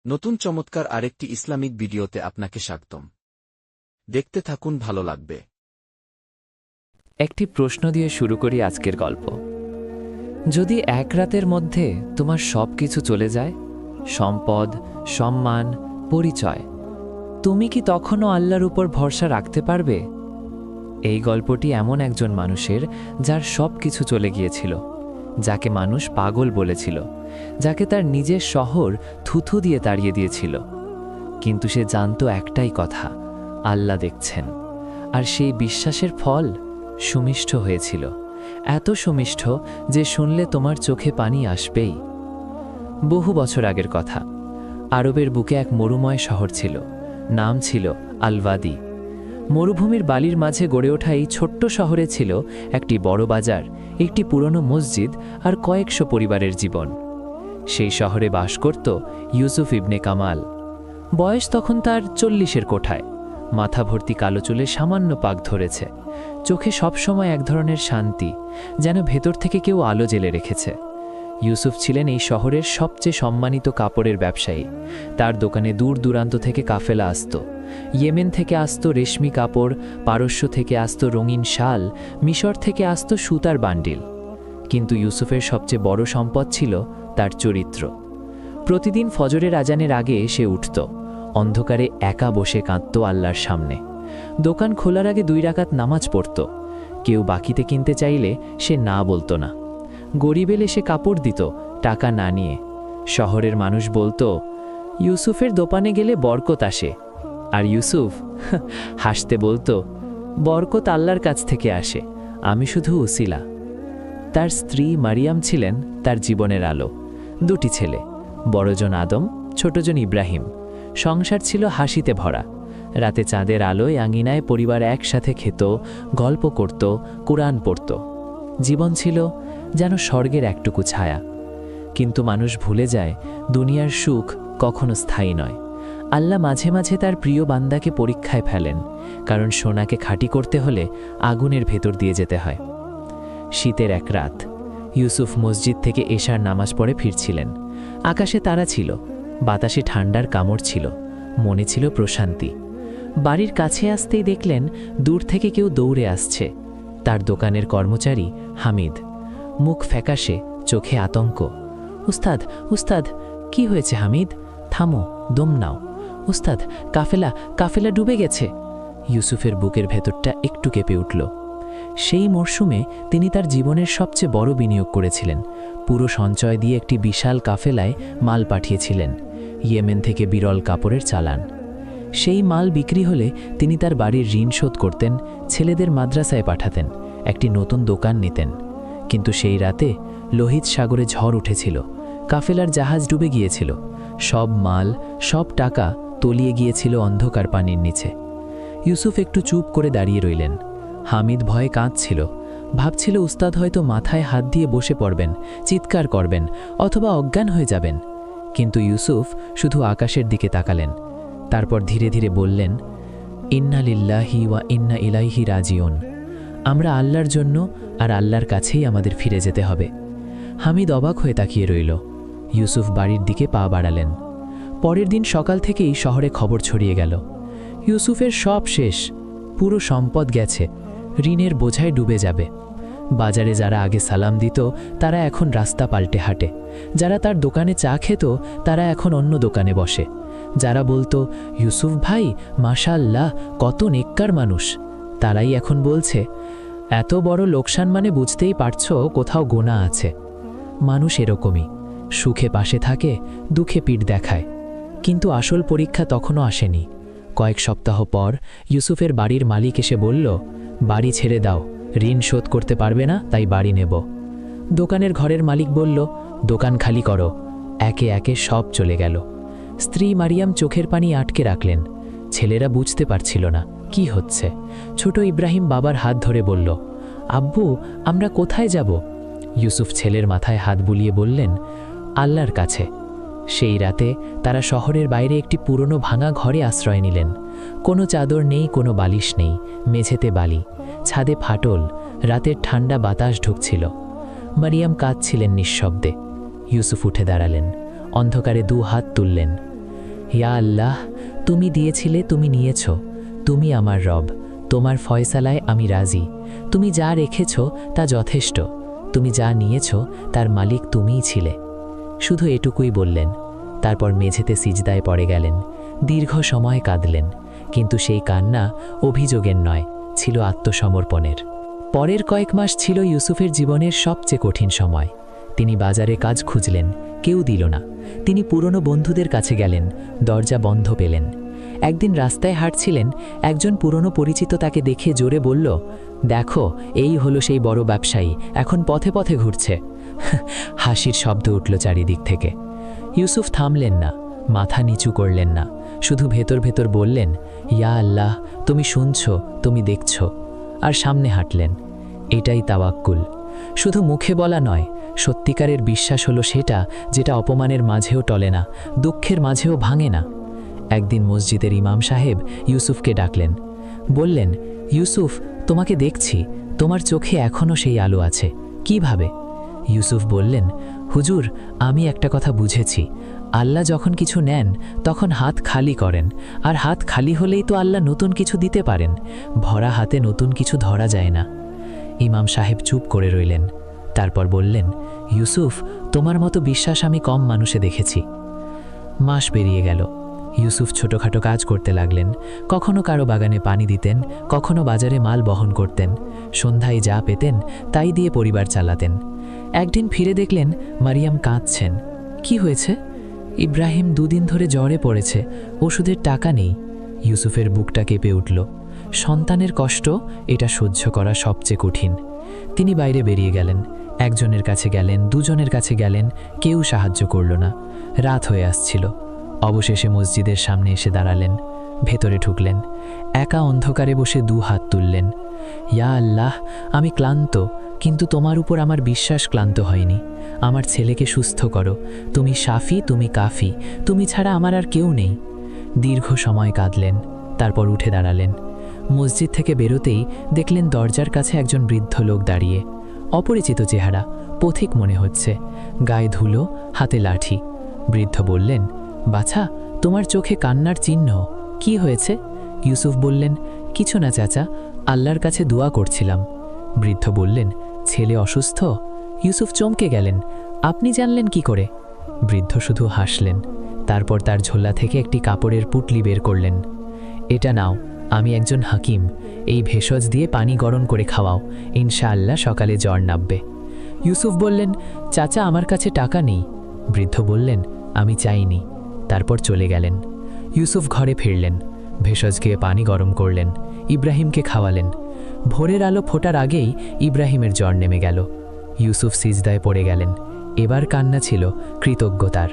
নতুন চমৎকার আরেকটি ইসলামিক ভিডিওতে আপনাকে স্বাগতম। দেখতে থাকুন, ভালো লাগবে। একটি প্রশ্ন দিয়ে শুরু করি আজকের গল্প। যদি এক রাতের মধ্যে তোমার সব কিছু চলে যায়, সম্পদ, সম্মান, পরিচয়, তুমি কি তখনও আল্লাহর উপর ভরসা রাখতে পারবে? এই গল্পটি এমন একজন মানুষের যার সব কিছু চলে গিয়েছিল, যাকে মানুষ পাগল বলেছিল, যাকে তার নিজের শহর থুথু দিয়ে তাড়িয়ে দিয়েছিল। কিন্তু সে জানতো একটাই কথা, আল্লাহ দেখছেন। আর সেই বিশ্বাসের ফল সুমিষ্ঠ হয়েছিল, এত সুমিষ্ঠ যে শুনলে তোমার চোখে পানি আসবেই। বহু বছর আগের কথা। আরবের বুকে এক মরুময় শহর ছিল, নাম ছিল আল-ওয়াদি। মরুভূমির বালির মাঝে গড়ে ওঠা এই ছোট্ট শহরে ছিল একটি বড় বাজার, একটি পুরনো মসজিদ আর কয়েকশো পরিবারের জীবন। সেই শহরে বাস করত ইউসুফ ইবনে কামাল। বয়স তখন তার 40-এর কোঠায়। মাথা ভর্তি কালো চুলে সামান্য পাক ধরেছে, চোখে সবসময় এক ধরনের শান্তি, যেন ভেতর থেকে কেউ আলো জ্বেলে রেখেছে। ইউসুফ ছিলেন এই শহরের সবচেয়ে সম্মানিত কাপড়ের ব্যবসায়ী। তার দোকানে দূর দূরান্ত থেকে কাফেলা আসত। ইয়েমেন থেকে আসত রেশমি কাপড়, পারস্য থেকে আসত রঙিন শাল, মিশর থেকে আসত সুতার বান্ডিল। কিন্তু ইউসুফের সবচেয়ে বড় সম্পদ ছিল তার চরিত্র। প্রতিদিন ফজরের আজানের আগে সে উঠত, অন্ধকারে একা বসে কাঁদত আল্লাহর সামনে। দোকান খোলার আগে 2 রাকাত নামাজ পড়ত। কেউ বাকিতে কিনতে চাইলে সে না বলতো না। গরিব এলে সে কাপড় দিত, টাকা না নিয়ে। শহরের মানুষ বলতো, ইউসুফের দোকানে গেলে বরকত আসে। আর ইউসুফ হাসতে বলতো, বরকত আল্লাহর কাছ থেকে আসে, আমি শুধু উসিলা। তার স্ত্রী মারিয়াম ছিলেন তার জীবনের আলো। 2টি ছেলে, বড়জন আদম, ছোটজন ইব্রাহিম। সংসার ছিল হাসিতে ভরা। রাতে চাঁদের আলোয় আঙিনায় পরিবার একসাথে খেত, গল্প করত, কুরআন পড়ত। জীবন ছিল যেন স্বর্গের একটুকু ছায়া। কিন্তু মানুষ ভুলে যায়, দুনিয়ার সুখ কখনো স্থায়ী নয়। আল্লাহ মাঝে মাঝে তার প্রিয় বান্দাকে পরীক্ষায় ফেলেন, কারণ সোনাকে খাঁটি করতে হলে আগুনের ভেতর দিয়ে যেতে হয়। শীতের এক রাত, ইউসুফ মসজিদ থেকে এশার নামাজ পড়ে ফিরছিলেন। আকাশে তারা ছিল, বাতাসে ঠান্ডার কামড় ছিল, মনে ছিল প্রশান্তি। বাড়ির কাছে আসতেই দেখলেন দূর থেকে কেউ দৌড়ে আসছে। তার দোকানের কর্মচারী হামিদ। মুখ ফ্যাকাশে, চোখে আতঙ্ক। উস্তাদ, উস্তাদ! কি হয়েছে হামিদ? থামো, দম নাও। উস্তাদ, কাফেলা ডুবে গেছে। ইউসুফের বুকের ভেতরটা একটু কেঁপে উঠল। সেই মরশুমে তিনি তার জীবনের সবচেয়ে বড় বিনিয়োগ করেছিলেন। পুরো সঞ্চয় দিয়ে একটি বিশাল কাফেলায় মাল পাঠিয়েছিলেন, ইয়েমেন থেকে বিরল কাপড়ের চালান। সেই মাল বিক্রি হলে তিনি তার বাড়ির ঋণ শোধ করতেন, ছেলেদের মাদ্রাসায় পাঠাতেন, একটি নতুন দোকান নিতেন। কিন্তু সেই রাতে লোহিত সাগরে ঝড় উঠেছিল, কাফেলার জাহাজ ডুবে গিয়েছিল। সব মাল, সব টাকা তলিয়ে গিয়েছিল অন্ধকার পানির নিচে। ইউসুফ একটু চুপ করে দাঁড়িয়ে রইলেন। হামিদ ভয়ে কাঁদছিল, ভাবছিল উস্তাদ হয়তো মাথায় হাত দিয়ে বসে পড়বেন, চিৎকার করবেন, অথবা অজ্ঞান হয়ে যাবেন। কিন্তু ইউসুফ শুধু আকাশের দিকে তাকালেন। তারপর ধীরে ধীরে বললেন, ইন্না লিল্লাহি ওয়া ইন্না ইলাইহি রাজিউন। আমরা আল্লাহর জন্য আর আল্লাহর কাছেই আমাদের ফিরে যেতে হবে। হামিদ অবাক হয়ে তাকিয়ে রইল। ইউসুফ বাড়ির দিকে পা বাড়ালেন। পরের দিন সকাল থেকেই শহরে খবর ছড়িয়ে গেল, ইউসুফের সব শেষ, পুরো সম্পদ গেছে, ঋণের বোঝায় ডুবে যাবে। বাজারে যারা আগে সালাম দিত তারা এখন রাস্তা পাল্টে হাঁটে, যারা তার দোকানে চা খেত তারা এখন অন্য দোকানে বসে। যারা বলতো, ইউসুফ ভাই মাশাআল্লাহ, কত নেককার মানুষ, তারাই এখন বলছে, এত বড় লোকসান মানে বুঝতেই পারছো কোথাও গোনা আছে। মানুষ এরকমই, সুখে পাশে থাকে, দুঃখে পিঠ দেখায়। কিন্তু আসল পরীক্ষা তখনও আসেনি। কয়েক সপ্তাহ পর ইউসুফের বাড়ির মালিক এসে বলল, বাড়ি ছেড়ে দাও, ঋণ শোধ করতে পারবে না, তাই বাড়ি নেব। দোকানের ঘরের মালিক বলল, দোকান খালি করো। একে একে সব চলে গেল। স্ত্রী মারিয়াম চোখের পানি আটকে রাখলেন। ছেলেরা বুঝতে পারছিল না কি হচ্ছে। ছোট ইব্রাহিম বাবার হাত ধরে বলল, আব্বু, আমরা কোথায় যাব? ইউসুফ ছেলের মাথায় হাত বুলিয়ে বললেন, আল্লাহর কাছে। সেই রাতে তারা শহরের বাইরে একটি পুরনো ভাঙা ঘরে আশ্রয় নিলেন। কোনো চাদর নেই, কোনো বালিশ নেই, মেঝেতে বালি, ছাদে ফাটল, রাতের ঠান্ডা বাতাস ঢুকছিল। মারিয়াম কাঁদছিলেন নিঃশব্দে। ইউসুফ উঠে দাঁড়ালেন, অন্ধকারে 2 হাত তুললেন। ইয়া আল্লাহ, তুমি দিয়েছিলে, তুমি নিয়েছ, তুমি আমার রব, তোমার ফয়সালায় আমি রাজি। তুমি যা রেখেছ তা যথেষ্ট, তুমি যা নিয়েছ তার মালিক তুমিই ছিলে। শুধু এটুকুই বললেন, তারপর মেঝেতে সিজদায় পড়ে গেলেন। দীর্ঘ সময় কাঁদলেন, কিন্তু সেই কান্না অভিযোগের নয়, ছিল আত্মসমর্পণের। পরের কয়েক মাস ছিল ইউসুফের জীবনের সবচেয়ে কঠিন সময়। তিনি বাজারে কাজ খুঁজলেন, কেউ দিল না। তিনি পুরনো বন্ধুদের কাছে গেলেন, দরজা বন্ধ পেলেন। একদিন রাস্তায় হাঁটছিলেন, একজন পুরনো পরিচিত তাকে দেখে জোরে বলল, দেখো, এই হলো সেই বড় ব্যবসায়ী, এখন পথে পথে ঘুরছে। হাসির শব্দ উঠল চারিদিক থেকে। ইউসুফ থামলেন না, মাথা নিচু করলেন না, শুধু ভেতর ভেতর বললেন, ইয়া আল্লাহ, তুমি শুনছ, তুমি দেখছ। আর সামনে হাঁটলেন। এটাই তাওয়াক্কুল। শুধু মুখে বলা নয়, সত্যিকারের বিশ্বাস হলো সেটা যেটা অপমানের মাঝেও টলে না, দুঃখের মাঝেও ভাঙে না। একদিন মসজিদের ইমাম সাহেব ইউসুফকে ডাকলেন। বললেন, ইউসুফ, তোমাকে দেখছি, তোমার চোখে এখনও সেই আলো আছে, কিভাবে? ইউসুফ বললেন, হুজুর, আমি একটা কথা বুঝেছি, আল্লাহ যখন কিছু নেন তখন হাত খালি করেন, আর হাত খালি হলেই তো আল্লাহ নতুন কিছু দিতে পারেন, ভরা হাতে নতুন কিছু ধরা যায় না। ইমাম সাহেব চুপ করে রইলেন। তারপর বললেন, ইউসুফ, তোমার মতো বিশ্বাস আমি কম মানুষে দেখেছি। মাস পেরিয়ে গেল। ইউসুফ ছোটোখাটো কাজ করতে লাগলেন। কখনো কারো বাগানে পানি দিতেন, কখনো বাজারে মাল বহন করতেন। সন্ধ্যায় যা পেতেন তাই দিয়ে পরিবার চালাতেন। একদিন ফিরে দেখলেন মারিয়াম কাঁদছেন। কি হয়েছে? ইব্রাহিম 2 দিন ধরে জ্বরে পড়েছে, ওষুধের টাকা নেই। ইউসুফের বুকটা কেঁপে উঠল। সন্তানের কষ্ট, এটা সহ্য করা সবচেয়ে কঠিন। তিনি বাইরে বেরিয়ে গেলেন। একজনের কাছে গেলেন, 2 জনের কাছে গেলেন, কেউ সাহায্য করল না। রাত হয়ে আসছিল। অবশেষে মসজিদের সামনে এসে দাঁড়ালেন। ভেতরে ঢুকলেন। একা অন্ধকারে বসে 2 হাত তুললেন। ইয়া আল্লাহ, আমি ক্লান্ত, কিন্তু তোমার উপর আমার বিশ্বাস ক্লান্ত হয়নি। আমার ছেলেকে সুস্থ করো, তুমি শাফি, তুমি কাফি, তুমি ছাড়া আমার আর কেউ নেই। দীর্ঘ সময় কাঁদলেন, তারপর উঠে দাঁড়ালেন। মসজিদ থেকে বেরোতেই দেখলেন দরজার কাছে একজন বৃদ্ধ লোক দাঁড়িয়ে। অপরিচিত চেহারা, পথিক মনে হচ্ছে, গায়ে ধুলো, হাতে লাঠি। বৃদ্ধ বললেন, বাছা, তোমার চোখে কান্নার চিহ্ন, কি হয়েছে? ইউসুফ বললেন, কিছু না চাচা, আল্লাহর কাছে দোয়া করছিলাম। বৃদ্ধ বললেন, ছেলে অসুস্থ? ইউসুফ চমকে গেলেন, আপনি জানলেন কি করে? বৃদ্ধ শুধু হাসলেন। তারপর তার ঝোলা থেকে একটি কাপড়ের পুটলি বের করলেন। এটা নাও, আমি একজন হাকিম, এই ভেষজ দিয়ে পানি গরম করে খাওয়াও, ইনশাআল্লাহ সকালে জ্বর নামবে। ইউসুফ বললেন, চাচা, আমার কাছে টাকা নেই। বৃদ্ধ বললেন, আমি চাইনি। তারপর চলে গেলেন। ইউসুফ ঘরে ফিরলেন, ভেষজ খেয়ে পানি গরম করলেন, ইব্রাহিমকে খাওয়ালেন। ভোরের আলো ফোটার আগেই ইব্রাহিমের জ্বর নেমে গেল। ইউসুফ সিজদায় পড়ে গেলেন। এবার কান্না ছিল কৃতজ্ঞতার।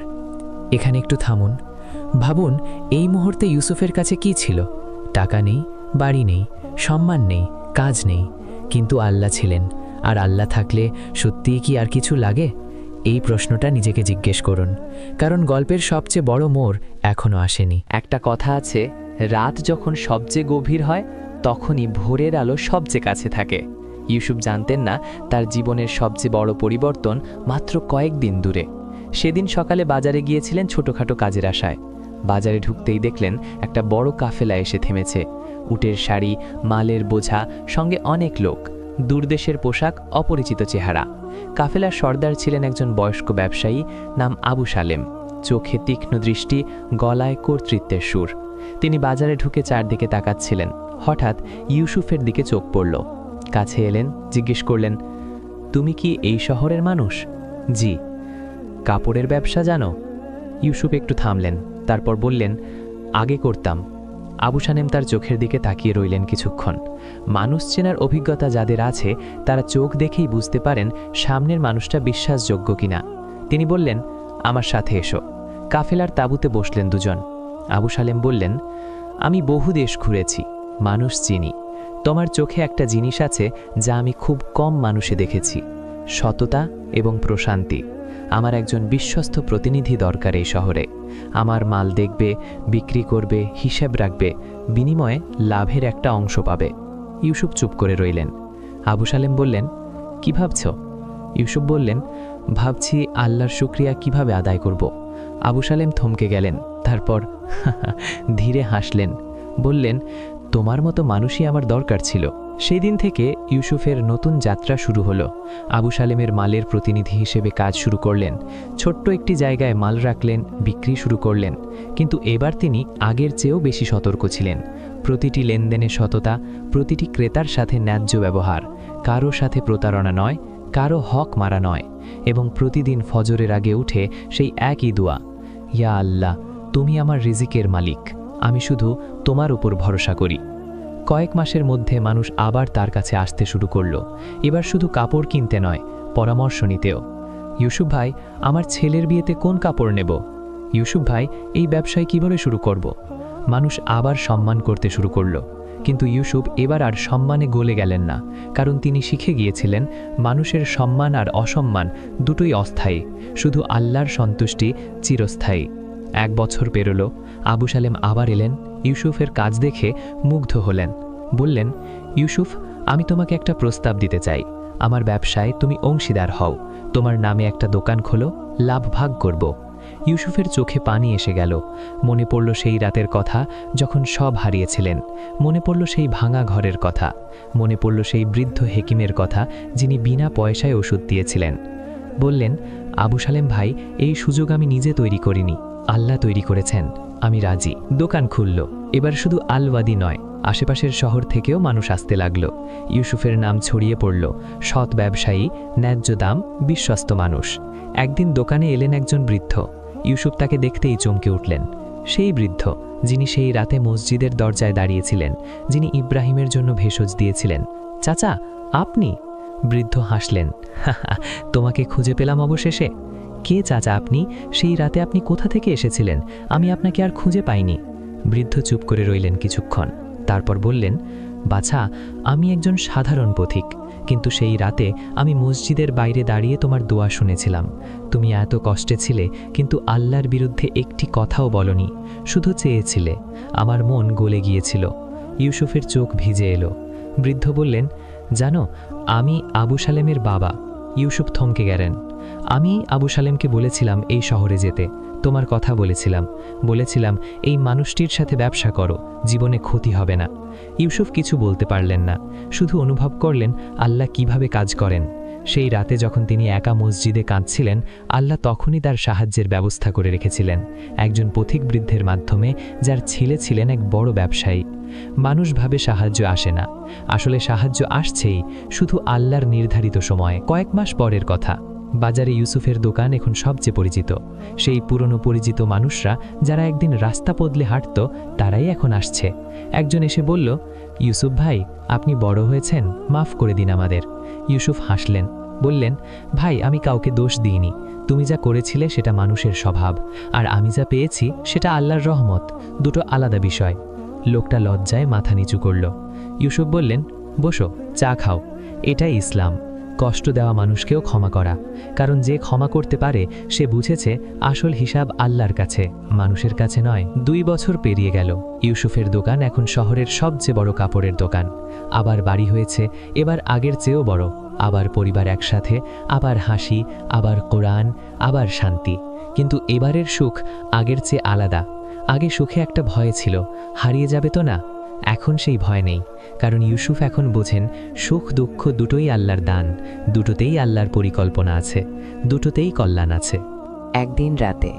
এখানে একটু থামুন। ভাবুন, এই মুহূর্তে ইউসুফের কাছে কি ছিল? টাকা নেই, বাড়ি নেই, সম্মান নেই, কাজ নেই, কিন্তু আল্লাহ ছিলেন। আর আল্লাহ থাকলে সত্যিই কি আর কিছু লাগে? এই প্রশ্নটা নিজেকে জিজ্ঞেস করুন, কারণ গল্পের সবচেয়ে বড় মোড় এখনও আসেনি। একটা কথা আছে, রাত যখন সবচেয়ে গভীর হয় তখনই ভোরের আলো সবচেয়ে কাছে থাকে। ইউসুফ জানতেন না তার জীবনের সবচেয়ে বড় পরিবর্তন মাত্র কয়েকদিন দূরে। সেদিন সকালে বাজারে গিয়েছিলেন ছোটোখাটো কাজের আশায়। বাজারে ঢুকতেই দেখলেন একটা বড় কাফেলা এসে থেমেছে। উটের শাড়ি, মালের বোঝা, সঙ্গে অনেক লোক, দূরদেশের পোশাক, অপরিচিত চেহারা। কাফেলার সর্দার ছিলেন একজন বয়স্ক ব্যবসায়ী, নাম আবু সালেম। চোখে তীক্ষ্ণ দৃষ্টি, গলায় কর্তৃত্বের সুর। তিনি বাজারে ঢুকে চারদিকে তাকাচ্ছিলেন। হঠাৎ ইউসুফের দিকে চোখ পড়ল। কাছে এলেন, জিজ্ঞেস করলেন, তুমি কি এই শহরের মানুষ? জি। কাপড়ের ব্যবসা জানো? ইউসুফ একটু থামলেন, তারপর বললেন, আগে করতাম। আবু সালেম তার চোখের দিকে তাকিয়ে রইলেন কিছুক্ষণ। মানুষ চেনার অভিজ্ঞতা যাদের আছে তারা চোখ দেখেই বুঝতে পারেন সামনের মানুষটা বিশ্বাসযোগ্য কিনা। তিনি বললেন, আমার সাথে এসো। কাফেলার তাঁবুতে বসলেন 2 জন। আবু সালেম বললেন, আমি বহু দেশ ঘুরেছি, মানুষ চিনি। তোমার চোখে একটা জিনিস আছে যা আমি খুব কম মানুষে দেখেছি, সততা এবং প্রশান্তি। আমার একজন বিশ্বস্ত প্রতিনিধি দরকার এই শহরে। আমার মাল দেখবে, বিক্রি করবে, হিসাব রাখবে, বিনিময়ে লাভের একটা অংশ পাবে। ইউসুফ চুপ করে রইলেন। আবু সালেম বললেন, কি ভাবছ? ইউসুফ বললেন, ভাবছি আল্লাহর শুকরিয়া কিভাবে আদায় করব। আবু সালেম থমকে গেলেন, তারপর ধীরে হাসলেন, বললেন, তোমার মতো মানুষই আমার দরকার ছিল। সেই দিন থেকে ইউসুফের নতুন যাত্রা শুরু হলো। আবু সালেমের মালের প্রতিনিধি হিসেবে কাজ শুরু করলেন। ছোট্ট একটি জায়গায় মাল রাখলেন, বিক্রি শুরু করলেন। কিন্তু এবার তিনি আগের চেয়েও বেশি সতর্ক ছিলেন। প্রতিটি লেনদেনে সততা, প্রতিটি ক্রেতার সাথে ন্যায্য ব্যবহার, কারো সাথে প্রতারণা নয়, কারো হক মারা নয়, এবং প্রতিদিন ফজরের আগে উঠে সেই একই দোয়া, ইয়া আল্লাহ, তুমি আমার রিজিকের মালিক, আমি শুধু তোমার উপর ভরসা করি। কয়েক মাসের মধ্যে মানুষ আবার তার কাছে আসতে শুরু করল। এবার শুধু কাপড় কিনতে নয়, পরামর্শ নিতেও। ইউসুফ ভাই, আমার ছেলের বিয়েতে কোন কাপড় নেব? ইউসুফ ভাই, এই ব্যবসায় কিভাবে শুরু করব? মানুষ আবার সম্মান করতে শুরু করল। কিন্তু ইউসুফ এবার আর সম্মানে গলে গেলেন না, কারণ তিনি শিখে গিয়েছিলেন মানুষের সম্মান আর অসম্মান দুটোই অস্থায়ী, শুধু আল্লাহর সন্তুষ্টি চিরস্থায়ী। 1 বছর পেরোল। আবু সালেম আবার এলেন। ইউসুফের কাজ দেখে মুগ্ধ হলেন। বললেন, ইউসুফ, আমি তোমাকে একটা প্রস্তাব দিতে চাই। আমার ব্যবসায় তুমি অংশীদার হও, তোমার নামে একটা দোকান খোলো, লাভ ভাগ করব। ইউসুফের চোখে পানি এসে গেল। মনে পড়ল সেই রাতের কথা যখন সব হারিয়েছিলেন। মনে পড়ল সেই ভাঙা ঘরের কথা। মনে পড়ল সেই বৃদ্ধ হেকিমের কথা যিনি বিনা পয়সায় ওষুধ দিয়েছিলেন। বললেন, আবু সালেম ভাই, এই সুযোগ আমি নিজে তৈরি করিনি, আল্লাহ তৈরি করেছেন, আমি রাজি। দোকান খুলল। এবার শুধু আলওয়াদি নয়, আশেপাশের শহর থেকেও মানুষ আসতে লাগল। ইউসুফের নাম ছড়িয়ে পড়ল। সৎ ব্যবসায়ী, ন্যায্য দাম, বিশ্বস্ত মানুষ। একদিন দোকানে এলেন একজন বৃদ্ধ। ইউসুফ তাকে দেখতেই চমকে উঠলেন। সেই বৃদ্ধ যিনি সেই রাতে মসজিদের দরজায় দাঁড়িয়েছিলেন, যিনি ইব্রাহিমের জন্য ভেষজ দিয়েছিলেন। চাচা, আপনি? বৃদ্ধ হাসলেন, তোমাকে খুঁজে পেলাম অবশেষে। কে চাচা আপনি? সেই রাতে আপনি কোথা থেকে এসেছিলেন? আমি আপনাকে আর খুঁজে পাইনি। বৃদ্ধ চুপ করে রইলেন কিছুক্ষণ, তারপর বললেন, বাছা, আমি একজন সাধারণ পথিক, কিন্তু সেই রাতে আমি মসজিদের বাইরে দাঁড়িয়ে তোমার দোয়া শুনেছিলাম। তুমি এত কষ্টে ছিলে, কিন্তু আল্লাহর বিরুদ্ধে একটি কথাও বলনি, শুধু চেয়েছিলে। আমার মন গলে গিয়েছিল। ইউসুফের চোখ ভিজে এলো। বৃদ্ধ বললেন, জানো, আমি আবু সালেমের বাবা। ইউসুফ থমকে গেলেন। আমি আবু সালেমকে বলেছিলাম এই শহরে যেতে, তোমার কথা বলেছিলাম এই মানুষটির সাথে ব্যবসা করো, জীবনে ক্ষতি হবে না। ইউসুফ কিছু বলতে পারলেন না, শুধু অনুভব করলেন আল্লাহ কিভাবে কাজ করেন। সেই রাতে যখন তিনি একা মসজিদে কাঁদছিলেন, আল্লাহ তখনই তার সাহায্যের ব্যবস্থা করে রেখেছিলেন, একজন পথিক বৃদ্ধের মাধ্যমে, যার ছেলে ছিলেন এক বড় ব্যবসায়ী। মানুষ ভাবে সাহায্য আসে না, আসলে সাহায্য আসছেই, শুধু আল্লাহর নির্ধারিত সময়ে। কয়েক মাস পরের কথা। বাজারে ইউসুফের দোকান এখন সবচেয়ে পরিচিত। সেই পুরনো পরিচিত মানুষরা যারা একদিন রাস্তা বদলে হাঁটত, তারাই এখন আসছে। একজন এসে বলল, ইউসুফ ভাই, আপনি বড় হয়েছেন, মাফ করে দিন আমাদের। ইউসুফ হাসলেন, বললেন, ভাই, আমি কাউকে দোষ দিইনি। তুমি যা করেছিলে সেটা মানুষের স্বভাব, আর আমি যা পেয়েছি সেটা আল্লাহর রহমত, দুটো আলাদা বিষয়। লোকটা লজ্জায় মাথা নিচু করল। ইউসুফ বললেন, বসো, চা খাও। এটাই ইসলাম, কষ্ট দেওয়া মানুষকেও ক্ষমা করা, কারণ যে ক্ষমা করতে পারে সে বুঝেছে আসল হিসাব আল্লাহর কাছে, মানুষের কাছে নয়। 2 বছর পেরিয়ে গেল। ইউসুফের দোকান এখন শহরের সবচেয়ে বড় কাপড়ের দোকান। আবার বাড়ি হয়েছে, এবার আগের চেয়েও বড়। আবার পরিবার একসাথে, আবার হাসি, আবার কোরআন, আবার শান্তি। কিন্তু এবারের সুখ আগের চেয়ে আলাদা। আগে সুখে একটা ভয় ছিল, হারিয়ে যাবে তো না। এখন সেই ভয় নেই, কারণ ইউসুফ এখন বোঝেন সুখ দুঃখ দুটোই আল্লাহর দান, দুটোতেই আল্লাহর পরিকল্পনা আছে, দুটোতেই কল্যাণ আছে। একদিন রাতে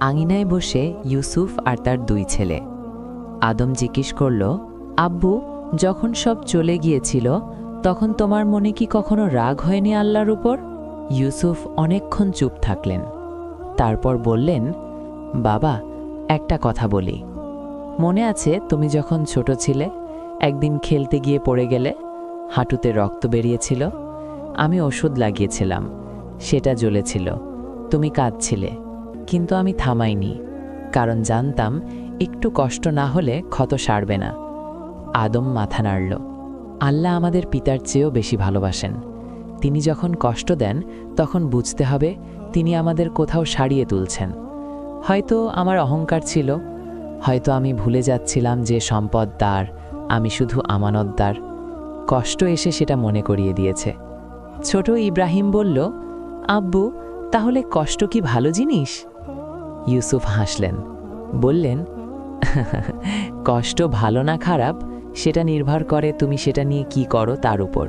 আঙিনায় বসে ইউসুফ আর তার 2 ছেলে। আদম জিজ্ঞেস করল, আব্বু, যখন সব চলে গিয়েছিল তখন তোমার মনে কি কখনো রাগ হয়নি আল্লাহর উপর? ইউসুফ অনেকক্ষণ চুপ থাকলেন, তারপর বললেন, বাবা, একটা কথা বলি। মনে আছে তুমি যখন ছোট ছিলে, একদিন খেলতে গিয়ে পড়ে গেলে, হাঁটুতে রক্ত বেরিয়েছিল, আমি ওষুধ লাগিয়েছিলাম, সেটা জ্বলেছিল, তুমি কাঁদছিলে, কিন্তু আমি থামাইনি, কারণ জানতাম একটু কষ্ট না হলে ক্ষত সারবে না। আদম মাথা নাড়ল। আল্লাহ আমাদের পিতার চেয়েও বেশি ভালোবাসেন। তিনি যখন কষ্ট দেন তখন বুঝতে হবে তিনি আমাদের কোথাও সারিয়ে তুলছেন। হয়তো আমার অহংকার ছিল, হয়তো আমি ভুলে যাচ্ছিলাম যে সম্পদ তার, আমি শুধু আমানতদার। কষ্ট এসে সেটা মনে করিয়ে দিয়েছে। ছোট ইব্রাহিম বলল, আব্বু, তাহলে কষ্ট কি ভালো জিনিস? ইউসুফ হাসলেন, বললেন, কষ্ট ভালো না খারাপ সেটা নির্ভর করে তুমি সেটা নিয়ে কি করো তার উপর।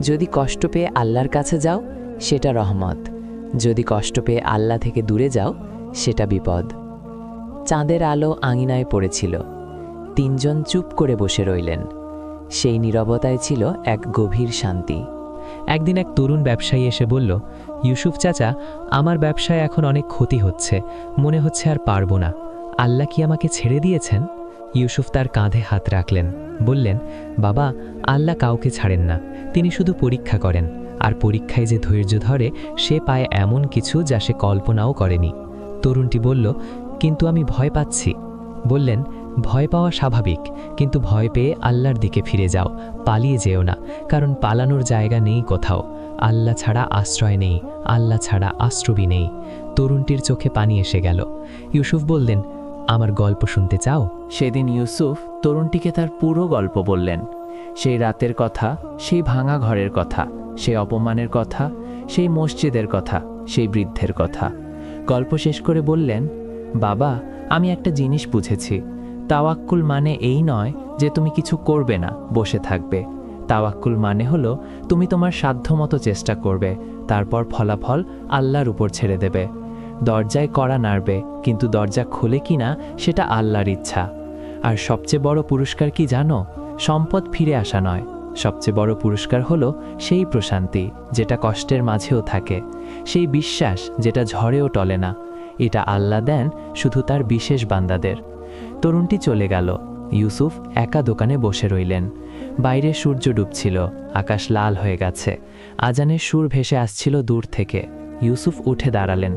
যদি কষ্ট পেয়ে আল্লাহর কাছে যাও সেটা রহমত, যদি কষ্ট পেয়ে আল্লাহ থেকে দূরে যাও সেটা বিপদ। চাঁদের আলো আঙিনায় পড়েছিল। তিনজন চুপ করে বসে রইলেন। সেই নীরবতায় ছিল এক গভীর শান্তি। একদিন এক তরুণ ব্যবসায়ী এসে বলল, ইউসুফ চাচা, আমার ব্যবসায় এখন অনেক ক্ষতি হচ্ছে, মনে হচ্ছে আর পারবো না। আল্লাহ কি আমাকে ছেড়ে দিয়েছেন? ইউসুফ তার কাঁধে হাত রাখলেন, বললেন, বাবা, আল্লাহ কাউকে ছাড়েন না, তিনি শুধু পরীক্ষা করেন, আর পরীক্ষায় যে ধৈর্য ধরে সে পায় এমন কিছু যা সে কল্পনাও করেনি। তরুণটি বলল, কিন্তু আমি ভয় পাচ্ছি। বললেন, ভয় পাওয়া স্বাভাবিক, কিন্তু ভয় পেয়ে আল্লাহর দিকে ফিরে যাও, পালিয়ে যেও না, কারণ পালানোর জায়গা নেই কোথাও। আল্লাহ ছাড়া আশ্রয় নেই, আল্লাহ ছাড়া আশ্রবি নেই। তরুণটির চোখে পানি এসে গেল। ইউসুফ বললেন, আমার গল্প শুনতে চাও? সেদিন ইউসুফ তরুণটিকে তার পুরো গল্প বললেন। সেই রাতের কথা, সেই ভাঙা ঘরের কথা, সেই অপমানের কথা, সেই মসজিদের কথা, সেই বৃদ্ধের কথা। গল্প শেষ করে বললেন, বাবা, আমি একটা জিনিস বুঝেছি। তাওয়াক্কুল মানে এই নয় যে তুমি কিছু করবে না, বসে থাকবে। তাওয়াক্কুল মানে হলো তুমি তোমার সাধ্যমতো চেষ্টা করবে, তারপর ফলাফল আল্লাহর উপর ছেড়ে দেবে। দরজায় কড়া নাড়বে, কিন্তু দরজা খোলে কিনা সেটা আল্লাহর ইচ্ছা। আর সবচেয়ে বড় পুরস্কার কি জানো? সম্পদ ফিরে আসা নয়, সবচেয়ে বড় পুরস্কার হলো সেই প্রশান্তি যেটা কষ্টের মাঝেও থাকে, সেই বিশ্বাস যেটা ঝড়েও টলে না। এটা আল্লাহ দেন শুধু তার বিশেষ বান্দাদের। তরুণটি চলে গেল। ইউসুফ একা দোকানে বসে রইলেন। বাইরে সূর্য ডুবছিল, আকাশ লাল হয়ে গেছে, আজানের সুর ভেসে আসছিল দূর থেকে। ইউসুফ উঠে দাঁড়ালেন।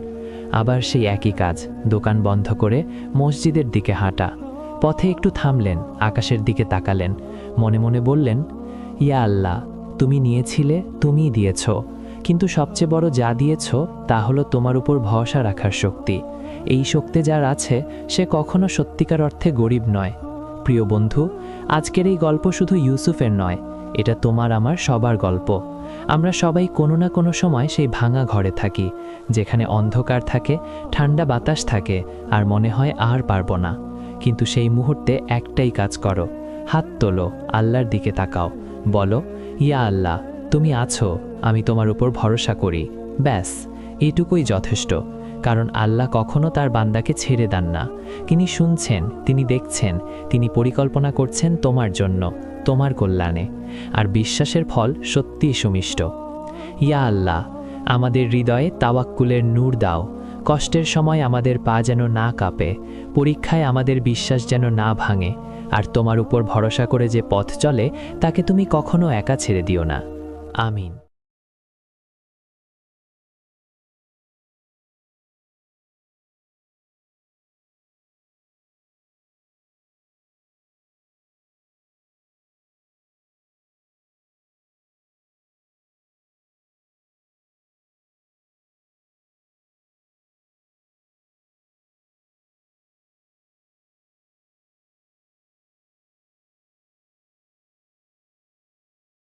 আবার সেই একই কাজ, দোকান বন্ধ করে মসজিদের দিকে হাঁটা। পথে একটু থামলেন, আকাশের দিকে তাকালেন, মনে মনে বললেন, ইয়া আল্লাহ, তুমি নিয়েছিলে, তুমিই দিয়েছ, কিন্তু সবচেয়ে বড় যা দিয়েছ তা হলো তোমার উপর ভরসা রাখার শক্তি। এই শক্তি যার আছে সে কখনো সত্যিকার অর্থে গরিব নয়। প্রিয় বন্ধু, আজকের এই গল্প শুধু ইউসুফের নয়, এটা তোমার আমার সবার গল্প। আমরা সবাই কোনো না কোনো সময় সেই ভাঙা ঘরে থাকি, যেখানে অন্ধকার থাকে, ঠান্ডা বাতাস থাকে, আর মনে হয় আর পারবো না। কিন্তু সেই মুহূর্তে একটাই কাজ করো, হাত তোলো, আল্লাহর দিকে তাকাও, বলো, ইয়া আল্লাহ, তুমি আছো, আমি তোমার উপর ভরসা করি। ব্যাস, এটুকুই যথেষ্ট। কারণ আল্লাহ কখনো তার বান্দাকে ছেড়ে দেন না। তিনি শুনছেন, তিনি দেখছেন, তিনি পরিকল্পনা করছেন তোমার জন্য, তোমার কল্যাণে। আর বিশ্বাসের ফল সত্যিই সুমিষ্ট। ইয়া আল্লাহ, আমাদের হৃদয়ে তাওয়াক্কুলের নূর দাও। কষ্টের সময় আমাদের পা যেন না কাঁপে, পরীক্ষায় আমাদের বিশ্বাস যেন না ভাঙে। আর তোমার উপর ভরসা করে যে পথ চলে তাকে তুমি কখনো একা ছেড়ে দিও না। আমিন।